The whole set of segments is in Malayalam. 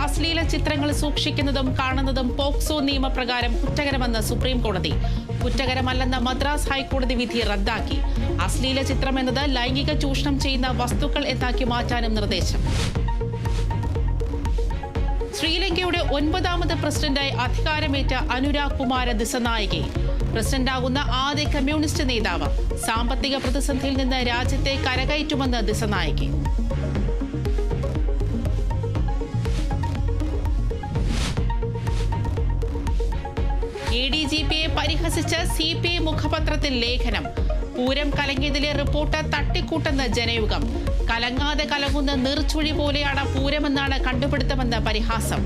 അശ്ലീല ചിത്രങ്ങൾ സൂക്ഷിക്കുന്നതും കാണുന്നതും പോക്സോ നിയമപ്രകാരം കുറ്റകരമെന്ന് സുപ്രീം കോടതി. കുറ്റകരമല്ലെന്ന മദ്രാസ് ഹൈക്കോടതി വിധി റദ്ദാക്കി. അശ്ലീല ചിത്രം എന്നത് ലൈംഗിക ചൂഷണം ചെയ്യുന്ന വസ്തുക്കൾ എന്നാക്കി മാറ്റാനും നിർദ്ദേശം. ശ്രീലങ്കയുടെ 9ാമത് പ്രസിഡന്റായി അധികാരമേറ്റ അനുരാഗ് കുമാര ദിസനായകെ പ്രസിഡന്റാകുന്ന ആദ്യ കമ്മ്യൂണിസ്റ്റ് നേതാവ്. സാമ്പത്തിക പ്രതിസന്ധിയിൽ നിന്ന് രാജ്യത്തെ കരകയറ്റുമെന്ന് ദിസനായകെ. ADGPയെ പരിഹസിച്ച CPI മുഖപത്രത്തിൽ ലേഖനം. പൂരം കലങ്ങിയതിലെ റിപ്പോർട്ട് തട്ടിക്കൂട്ടെന്ന് ജനയുഗം. കലങ്ങാതെ കലങ്ങുന്ന നീർച്ചുഴി പോലെയാണ് പൂരമെന്നാണ് കണ്ടുപിടുത്തമെന്ന് പരിഹാസം.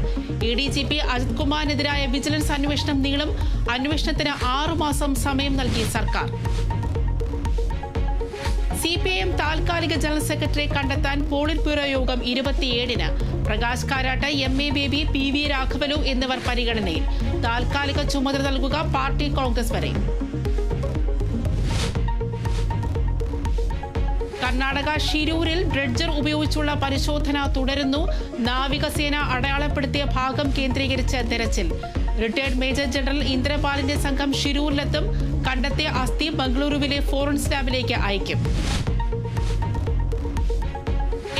ADGP അജിത് കുമാറിനെതിരായ വിജിലൻസ് അന്വേഷണം നീളും. അന്വേഷണത്തിന് 6 മാസം സമയം നൽകി സർക്കാർ. CPIM താൽക്കാലിക ജനറൽ സെക്രട്ടറിയെ കണ്ടെത്താൻ പോളിറ്റ് ബ്യൂറോ യോഗം 27-ന്. പ്രകാശ് കാരാട്ട്, MA ബേബി, PV രാഘവലു എന്നിവർ പരിഗണനയിൽ. താൽക്കാലിക ചുമതല നൽകുക പാർട്ടി കോൺഗ്രസ് വരെ. കർണാടക ഷിരൂരിൽ ഡ്രെഡ്ജർ ഉപയോഗിച്ചുള്ള പരിശോധന തുടരുന്നു. നാവികസേന അടയാളപ്പെടുത്തിയ ഭാഗം കേന്ദ്രീകരിച്ച് തെരച്ചിൽ. റിട്ടയർഡ് മേജർ ജനറൽ ഇന്ദ്രപാലിന്റെ സംഘം ഷിരൂരിലെത്തും. കണ്ടെത്തിയ അസ്ഥി ബംഗളൂരുവിലെ ഫോറൻസിക് ലാബിലേക്ക് അയക്കും.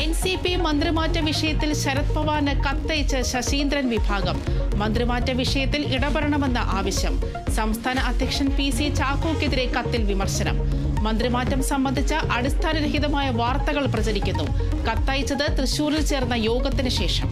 NCP മന്ത്രിമാറ്റ വിഷയത്തിൽ ശരത് പവാറിന് കത്തയച്ച് ശശീന്ദ്രൻ വിഭാഗം. മന്ത്രിമാറ്റ വിഷയത്തിൽ ഇടപെടണമെന്ന ആവശ്യം. സംസ്ഥാന അധ്യക്ഷൻ PC ചാക്കോക്കെതിരെ കത്തിൽ വിമർശനം. മന്ത്രിമാറ്റം സംബന്ധിച്ച അടിസ്ഥാനരഹിതമായ വാർത്തകൾ പ്രചരിക്കുന്നു. കത്തയച്ചത് തൃശൂരിൽ ചേർന്ന യോഗത്തിന് ശേഷം.